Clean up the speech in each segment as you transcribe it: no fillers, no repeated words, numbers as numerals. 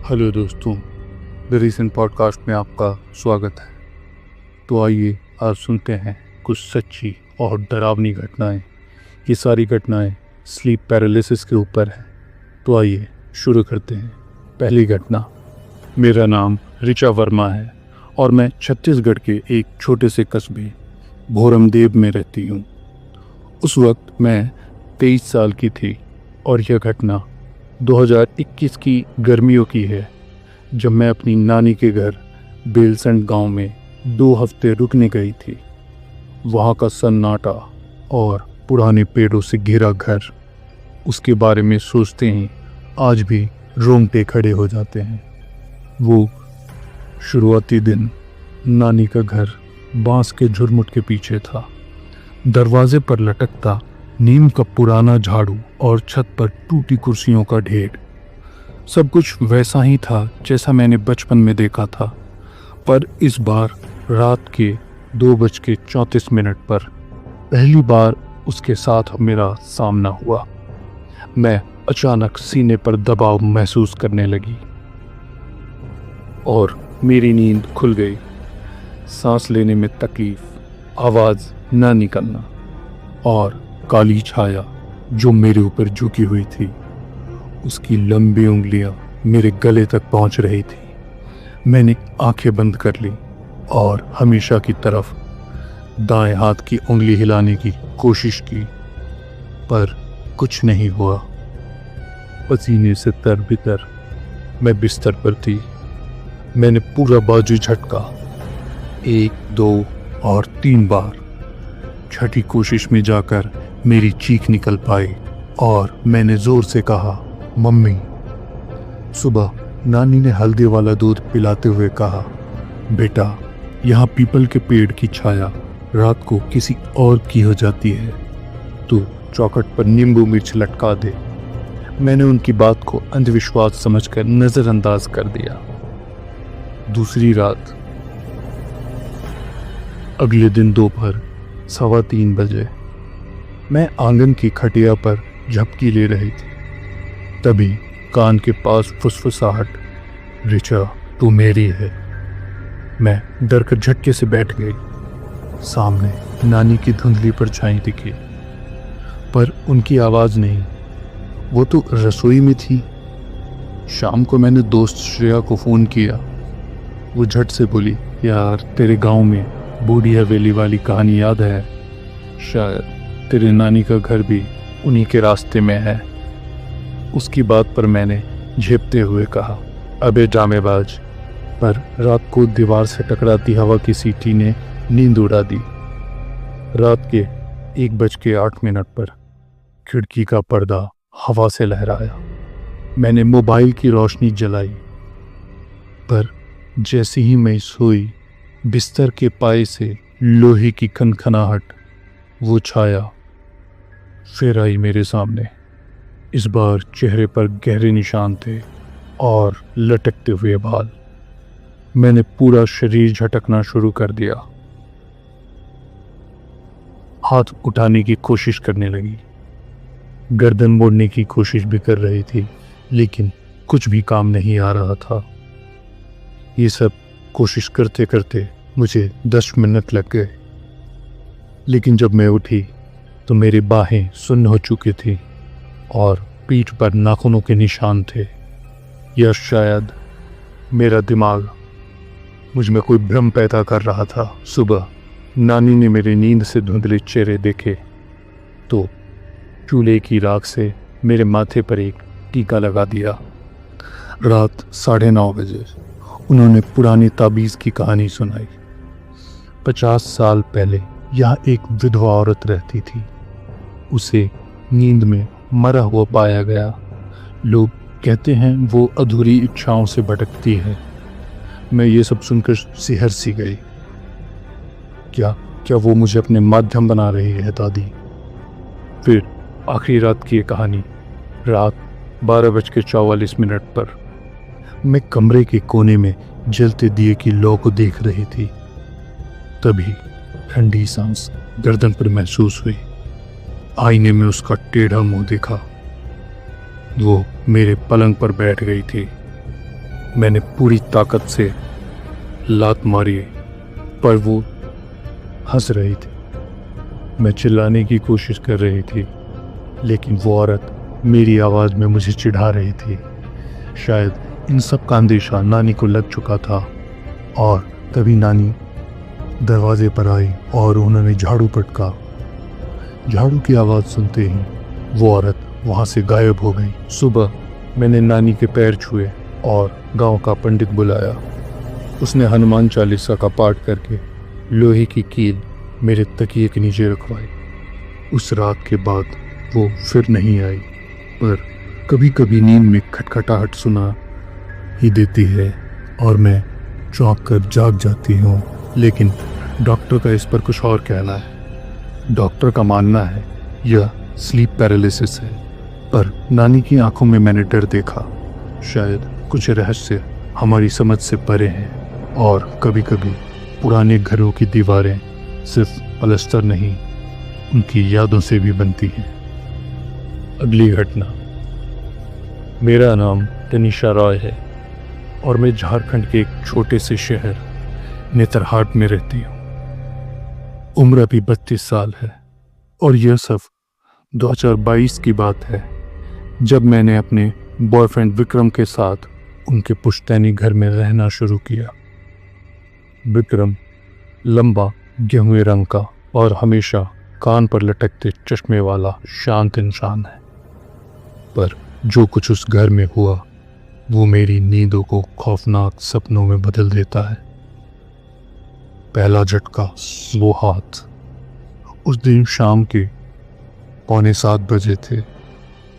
Hello दोस्तों, the recent podcast में आपका स्वागत है। तो आइए आज सुनते हैं कुछ सच्ची और डरावनी घटनाएं। ये सारी घटनाएं स्लीप पैरालिसिस के ऊपर है। तो आइए शुरू करते हैं। पहली घटना। मेरा नाम ऋचा वर्मा है और मैं छत्तीसगढ़ के एक छोटे से कस्बे भोरमदेव में रहती हूँ। उस वक्त मैं 23 साल की थी और यह घटना 2021 की गर्मियों की है, जब मैं अपनी नानी के घर बेलसंड गांव में 2 हफ्ते रुकने गई थी। वहाँ का सन्नाटा और पुराने पेड़ों से घिरा घर, उसके बारे में सोचते ही आज भी रोंगटे खड़े हो जाते हैं। वो शुरुआती दिन नानी का घर बांस के झुरमुट के पीछे था। दरवाजे पर लटकता नीम का पुराना झाड़ू और छत पर टूटी कुर्सियों का ढेर। सब कुछ वैसा ही था जैसा मैंने बचपन में देखा था, पर इस बार रात के 2:34 पर पहली बार उसके साथ मेरा सामना हुआ। मैं अचानक सीने पर दबाव महसूस करने लगी और मेरी नींद खुल गई। सांस लेने में तकलीफ, आवाज़ न निकलना और काली छाया जो मेरे ऊपर झुकी हुई थी, उसकी लंबी उंगलियां मेरे गले तक पहुंच रही थी। मैंने आंखें बंद कर ली और हमेशा की तरफ दाएं हाथ की उंगली हिलाने की कोशिश की, पर कुछ नहीं हुआ। पसीने से तर-बितर मैं बिस्तर पर थी। मैंने पूरा बाजू झटका, 1, 2 और 3 बार। छठी कोशिश में जाकर मेरी चीख निकल पाई और मैंने जोर से कहा, मम्मी। सुबह नानी ने हल्दी वाला दूध पिलाते हुए कहा, बेटा, यहाँ पीपल के पेड़ की छाया रात को किसी और की हो जाती है, तू चौखट पर नींबू मिर्च लटका दे। मैंने उनकी बात को अंधविश्वास समझकर नजरअंदाज कर दिया। दूसरी रात। अगले दिन दोपहर 3:15 बजे मैं आंगन की खटिया पर झपकी ले रही थी। तभी कान के पास फुसफुसाहट, ऋचा तू मेरी है। मैं डर कर झटके से बैठ गई। सामने नानी की धुंधली परछाई दिखी, पर उनकी आवाज़ नहीं। वो तो रसोई में थी। शाम को मैंने दोस्त श्रेया को फ़ोन किया। वो झट से बोली, यार तेरे गांव में बूढ़ी हवेली वाली कहानी याद है? शायद तेरे नानी का घर भी उन्हीं के रास्ते में है। उसकी बात पर मैंने झेपते हुए कहा, अबे ड्रामेबाज। पर रात को दीवार से टकराती हवा की सीटी ने नींद उड़ा दी। रात के 1:08 पर खिड़की का पर्दा हवा से लहराया। मैंने मोबाइल की रोशनी जलाई, पर जैसे ही मैं सोई, बिस्तर के पाए से लोहे की खनखनाहट, वो छाया फिर आई मेरे सामने। इस बार चेहरे पर गहरे निशान थे और लटकते हुए बाल। मैंने पूरा शरीर झटकना शुरू कर दिया। हाथ उठाने की कोशिश करने लगी, गर्दन मोड़ने की कोशिश भी कर रही थी, लेकिन कुछ भी काम नहीं आ रहा था। ये सब कोशिश करते करते मुझे 10 मिनट लग गए। लेकिन जब मैं उठी तो मेरी बाहें सुन्न हो चुकी थी और पीठ पर नाखूनों के निशान थे। या शायद मेरा दिमाग मुझ में कोई भ्रम पैदा कर रहा था। सुबह नानी ने मेरी नींद से धुंधले चेहरे देखे तो चूल्हे की राख से मेरे माथे पर एक टीका लगा दिया। रात 9:30 बजे उन्होंने पुरानी ताबीज़ की कहानी सुनाई। 50 साल पहले यहाँ एक विधवा औरत रहती थी। उसे नींद में मरा हुआ पाया गया। लोग कहते हैं वो अधूरी इच्छाओं से भटकती है। मैं ये सब सुनकर सिहर सी गई। क्या वो मुझे अपने माध्यम बना रही है दादी? फिर आखिरी रात की ये कहानी। रात 12:44 पर मैं कमरे के कोने में जलते दिए की लौ को देख रही थी। तभी ठंडी सांस गर्दन पर महसूस हुई। आईने में उसका टेढ़ा मुंह दिखा। वो मेरे पलंग पर बैठ गई थी। मैंने पूरी ताकत से लात मारी पर वो हंस रही थी। मैं चिल्लाने की कोशिश कर रही थी लेकिन वो औरत मेरी आवाज़ में मुझे चिढ़ा रही थी। शायद इन सब का अंदेशा नानी को लग चुका था और तभी नानी दरवाजे पर आई और उन्होंने झाड़ू पटका। झाड़ू की आवाज़ सुनते ही वो औरत वहाँ से गायब हो गई। सुबह मैंने नानी के पैर छुए और गांव का पंडित बुलाया। उसने हनुमान चालीसा का पाठ करके लोहे की कील मेरे तकिए के नीचे रखवाई। उस रात के बाद वो फिर नहीं आई, पर कभी कभी नींद में खटखटाहट सुना ही देती है और मैं चौंक कर जाग जाती हूँ। लेकिन डॉक्टर का इस पर कुछ और कहना है। डॉक्टर का मानना है यह स्लीप पैरालिसिस है, पर नानी की आंखों में मैंने डर देखा। शायद कुछ रहस्य हमारी समझ से परे हैं और कभी कभी पुराने घरों की दीवारें सिर्फ पलस्तर नहीं, उनकी यादों से भी बनती हैं। अगली घटना। मेरा नाम तनिषा रॉय है और मैं झारखंड के एक छोटे से शहर नेतरहाट में रहती हूँ। उम्र अभी 32 साल है और यह सब 2022 की बात है, जब मैंने अपने बॉयफ्रेंड विक्रम के साथ उनके पुश्तैनी घर में रहना शुरू किया। विक्रम लंबा गेहुए रंग का और हमेशा कान पर लटकते चश्मे वाला शांत इंसान है, पर जो कुछ उस घर में हुआ वो मेरी नींदों को खौफनाक सपनों में बदल देता है। पहला झटका, वो हाथ। उस दिन शाम के 6:45 बजे थे।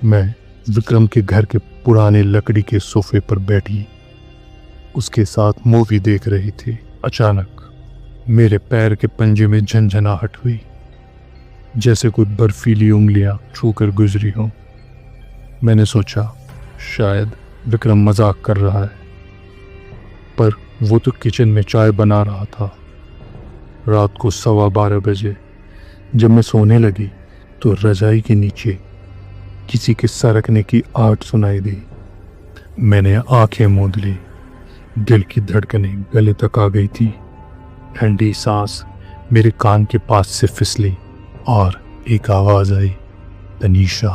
मैं विक्रम के घर के पुराने लकड़ी के सोफे पर बैठी उसके साथ मूवी देख रही थी। अचानक मेरे पैर के पंजे में झंझनाहट हुई, जैसे कोई बर्फीली उंगलियां छूकर गुजरी हों। मैंने सोचा शायद विक्रम मजाक कर रहा है, पर वो तो किचन में चाय बना रहा था। रात को 12:15 बजे जब मैं सोने लगी तो रजाई के नीचे किसी के सरकने की आहट सुनाई दी। मैंने आंखें मूंद ली। दिल की धड़कनें गले तक आ गई थी। ठंडी सांस मेरे कान के पास से फिसली और एक आवाज आई, तनीषा।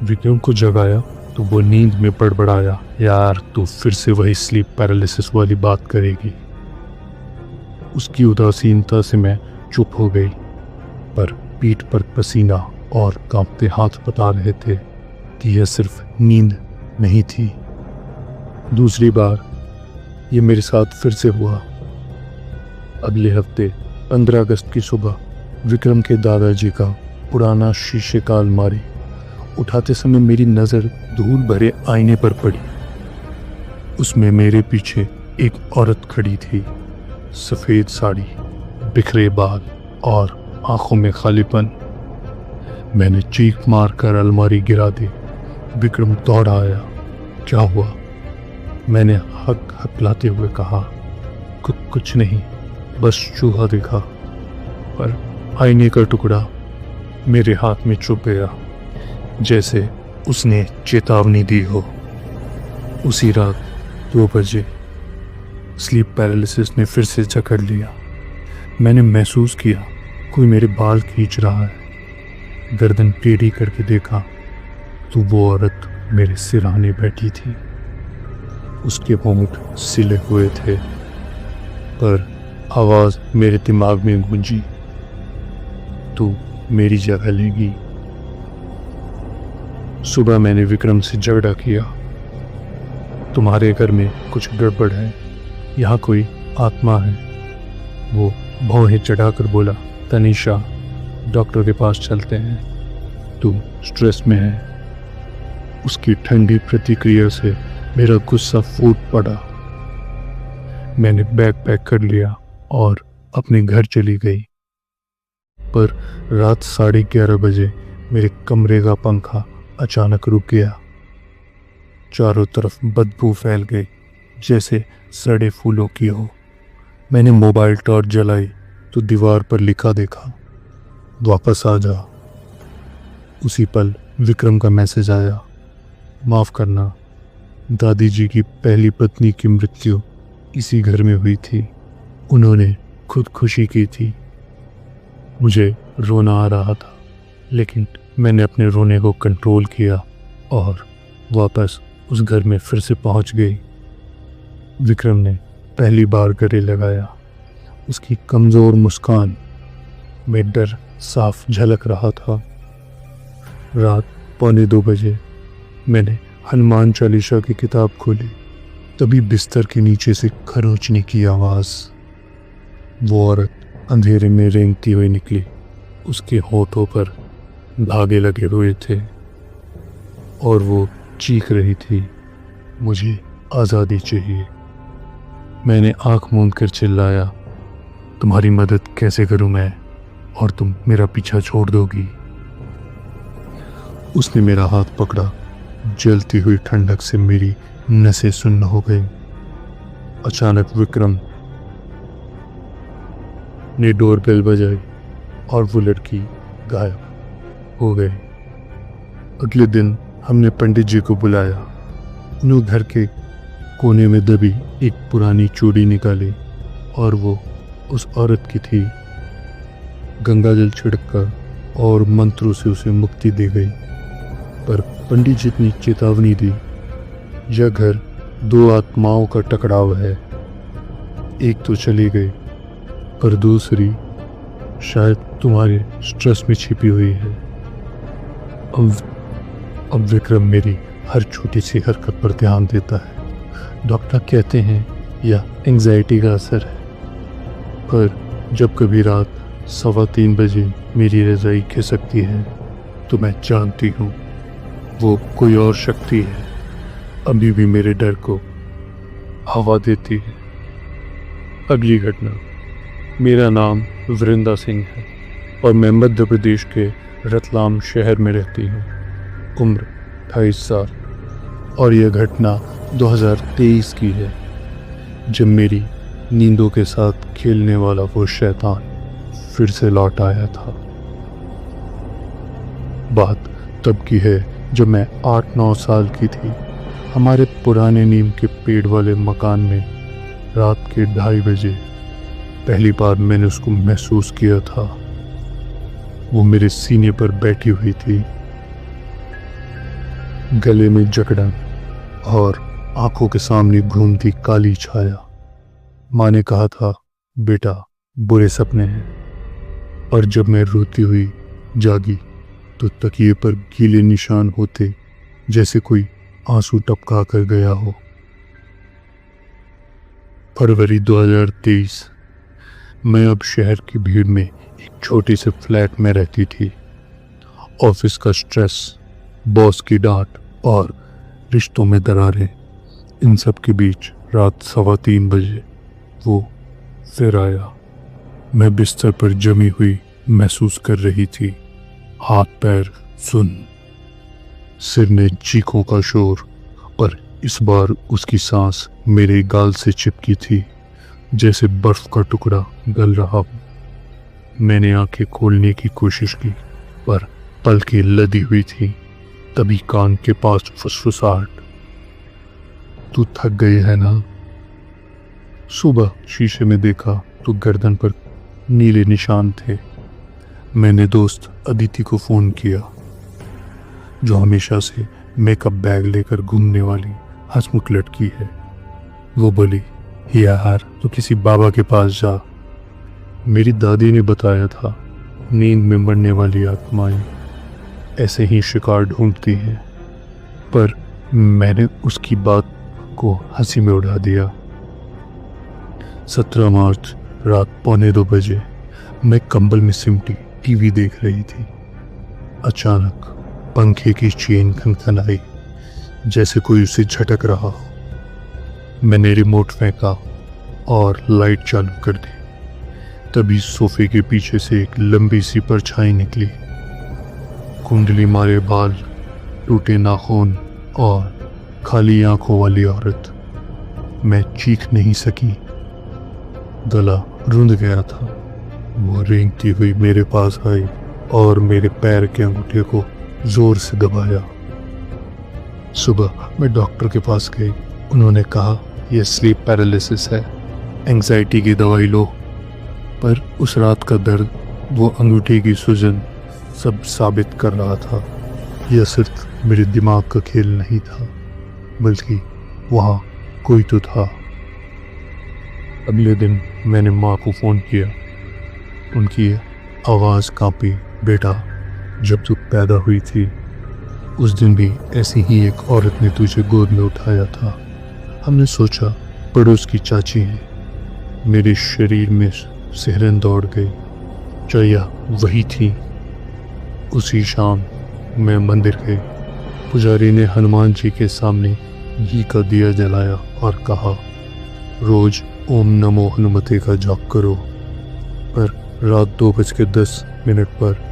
विक्रम को जगाया तो वो नींद में बड़बड़ाया, यार तू फिर से वही स्लीप पैरालिसिस वाली बात करेगी। उसकी उदासीनता से मैं चुप हो गई, पर पीठ पर पसीना और कांपते हाथ बता रहे थे कि यह सिर्फ नींद नहीं थी। दूसरी बार ये मेरे साथ फिर से हुआ। अगले हफ्ते 15 अगस्त की सुबह विक्रम के दादाजी का पुराना शीशे का अलमारी उठाते समय मेरी नज़र धूल भरे आईने पर पड़ी। उसमें मेरे पीछे एक औरत खड़ी थी। सफ़ेद साड़ी, बिखरे बाल और आंखों में खालीपन। मैंने चीख मारकर अलमारी गिरा दी। विक्रम दौड़ आया। क्या हुआ? मैंने हकलाते हुए कहा, कुछ नहीं, बस चूहा देखा। पर आईने का टुकड़ा मेरे हाथ में चुभ गया, जैसे उसने चेतावनी दी हो। उसी रात 2 बजे स्लीप पैरालिसिस ने फिर से जकड़ लिया। मैंने महसूस किया कोई मेरे बाल खींच रहा है। गर्दन टेढ़ी करके देखा तो वो औरत मेरे सिरहाने बैठी थी। उसके होंठ सिले हुए थे, पर आवाज मेरे दिमाग में गूंजी, तू मेरी जगह लेगी। सुबह मैंने विक्रम से झगड़ा किया, तुम्हारे घर में कुछ गड़बड़ है, यहाँ कोई आत्मा है। वो भौहें चढ़ाकर बोला, तनीषा डॉक्टर के पास चलते हैं, तू स्ट्रेस में है। उसकी ठंडी प्रतिक्रिया से मेरा गुस्सा फूट पड़ा। मैंने बैग पैक कर लिया और अपने घर चली गई। पर रात 11:30 बजे मेरे कमरे का पंखा अचानक रुक गया। चारों तरफ बदबू फैल गई, जैसे सड़े फूलों की हो। मैंने मोबाइल टॉर्च जलाई तो दीवार पर लिखा देखा, वापस आ जा। उसी पल विक्रम का मैसेज आया, माफ़ करना, दादी जी की पहली पत्नी की मृत्यु इसी घर में हुई थी। उन्होंने खुदकुशी की थी। मुझे रोना आ रहा था, लेकिन मैंने अपने रोने को कंट्रोल किया और वापस उस घर में फिर से पहुंच गई। विक्रम ने पहली बार गले लगाया। उसकी कमज़ोर मुस्कान में डर साफ झलक रहा था। रात 1:45 मैंने हनुमान चालीसा की किताब खोली। तभी बिस्तर के नीचे से खरोंचने की आवाज़। वो औरत अंधेरे में रेंगती हुई निकली। उसके होठों पर धागे लगे हुए थे और वो चीख रही थी, मुझे आज़ादी चाहिए। मैंने आंख मूंद कर चिल्लाया, तुम्हारी मदद कैसे करूं मैं, और तुम मेरा पीछा छोड़ दोगी? उसने मेरा हाथ पकड़ा। जलती हुई ठंडक से मेरी नसें सुन्न हो गई। अचानक विक्रम ने डोरबेल बजाई और वो लड़की गायब हो गई। अगले दिन हमने पंडित जी को बुलाया। उन्होंने घर के कोने में दबी एक पुरानी चूड़ी निकाली और वो उस औरत की थी। गंगाजल छिड़ककर और मंत्रों से उसे मुक्ति दी गई। पर पंडित जी ने चेतावनी दी, यह घर 2 आत्माओं का टकराव है। एक तो चली गई, पर दूसरी शायद तुम्हारे स्ट्रेस में छिपी हुई है। अब विक्रम मेरी हर छोटी सी हरकत पर ध्यान देता है। डॉक्टर कहते हैं यह एंजाइटी का असर है, पर जब कभी रात 3:15 बजे मेरी रज़ाई खिसकती है तो मैं जानती हूँ वो कोई और शक्ति है अभी भी मेरे डर को हवा देती है। अगली घटना। मेरा नाम वृंदा सिंह है और मैं मध्य प्रदेश के रतलाम शहर में रहती हूँ। उम्र 28 साल। और यह घटना 2023 की है, जब मेरी नींदों के साथ खेलने वाला वो शैतान फिर से लौट आया था। बात तब की है जब मैं 8-9 साल की थी। हमारे पुराने नीम के पेड़ वाले मकान में रात के 2:30 बजे पहली बार मैंने उसको महसूस किया था। वो मेरे सीने पर बैठी हुई थी, गले में जकड़न और आंखों के सामने घूमती काली छाया। माँ ने कहा था, बेटा बुरे सपने हैं। और जब मैं रोती हुई जागी तो तकिए पर गीले निशान होते, जैसे कोई आंसू टपका कर गया हो। फरवरी 2023। मैं अब शहर की भीड़ में एक छोटे से फ्लैट में रहती थी। ऑफिस का स्ट्रेस, बॉस की डांट और रिश्तों में दरारें, इन सब के बीच रात 3:15 बजे वो फिर आया। मैं बिस्तर पर जमी हुई महसूस कर रही थी, हाथ पैर सुन्न, सिर में चीखों का शोर, और इस बार उसकी सांस मेरे गाल से चिपकी थी, जैसे बर्फ का टुकड़ा गल रहा हो। मैंने आंखें खोलने की कोशिश की, पर पलकें लदी हुई थी। तभी कान के पास फुसफुसाहट, तू थक गई है ना? सुबह शीशे में देखा तो गर्दन पर नीले निशान थे। मैंने दोस्त अदिति को फ़ोन किया, जो हमेशा से मेकअप बैग लेकर घूमने वाली हंसमुख लड़की है। वो बोली, यार तो किसी बाबा के पास जा। मेरी दादी ने बताया था, नींद में मरने वाली आत्माएं ऐसे ही शिकार ढूंढती हैं। पर मैंने उसकी बात को हंसी में उड़ा दिया। 17 मार्च रात 1:45 बजे मैं कंबल में सिमटी टीवी देख रही थी। अचानक पंखे की चेन खनखनाई, जैसे कोई उसे झटक रहा हो। मैंने रिमोट फेंका और लाइट चालू कर दी। तभी सोफे के पीछे से एक लंबी सी परछाई निकली। कुंडली मारे बाल, टूटे नाखून और खाली आंखों वाली औरत। मैं चीख नहीं सकी, गला रुंध गया था। वो रेंगती हुई मेरे पास आई और मेरे पैर के अंगूठे को जोर से दबाया। सुबह मैं डॉक्टर के पास गई। उन्होंने कहा यह स्लीप पैरालिसिस है, एंग्जाइटी की दवाई लो। पर उस रात का दर्द, वो अंगूठे की सूजन सब साबित कर रहा था यह सिर्फ मेरे दिमाग का खेल नहीं था, बल्कि वहाँ कोई तो था। अगले दिन मैंने माँ को फ़ोन किया। उनकी आवाज़ कांपी। बेटा, जब तू पैदा हुई थी उस दिन भी ऐसी ही एक औरत ने तुझे गोद में उठाया था। हमने सोचा पड़ोस की चाची हैं। मेरे शरीर में सिहरन दौड़ गई। क्या यह वही थी? उसी शाम मैं मंदिर गई। पुजारी ने हनुमान जी के सामने घी का दिया जलाया और कहा, रोज ओम नमो हनुमते का जाप करो। पर रात 2:10 पर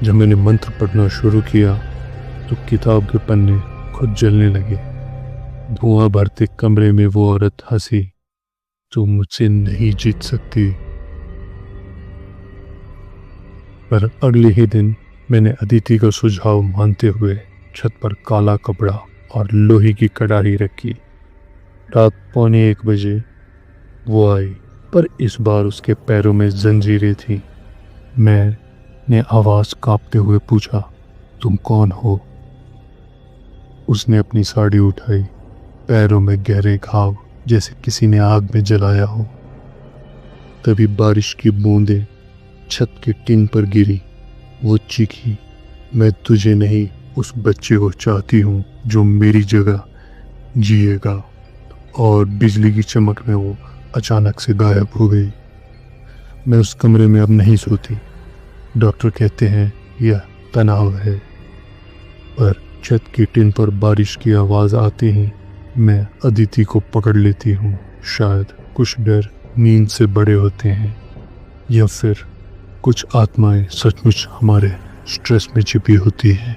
जब मैंने मंत्र पढ़ना शुरू किया तो किताब के पन्ने खुद जलने लगे। धुआं भरते कमरे में वो औरत हंसी, तू मुझसे नहीं जीत सकती। पर अगले ही दिन मैंने अदिति का सुझाव मानते हुए छत पर काला कपड़ा और लोहे की कड़ाही रखी। रात 1:45 वो आई, पर इस बार उसके पैरों में जंजीरें थीं। मैंने आवाज़ कांपते हुए पूछा, तुम कौन हो? उसने अपनी साड़ी उठाई। पैरों में गहरे घाव, जैसे किसी ने आग में जलाया हो। तभी बारिश की बूंदें छत के टिन पर गिरी। वो चीखी, मैं तुझे नहीं, उस बच्चे को चाहती हूँ जो मेरी जगह जिएगा। और बिजली की चमक में वो अचानक से गायब हो गई। मैं उस कमरे में अब नहीं सोती। डॉक्टर कहते हैं यह तनाव है। पर छत की टिन पर बारिश की आवाज़ आते ही मैं अदिति को पकड़ लेती हूँ। शायद कुछ डर नींद से बड़े होते हैं, या फिर कुछ आत्माएं सचमुच हमारे स्ट्रेस में छिपी होती हैं।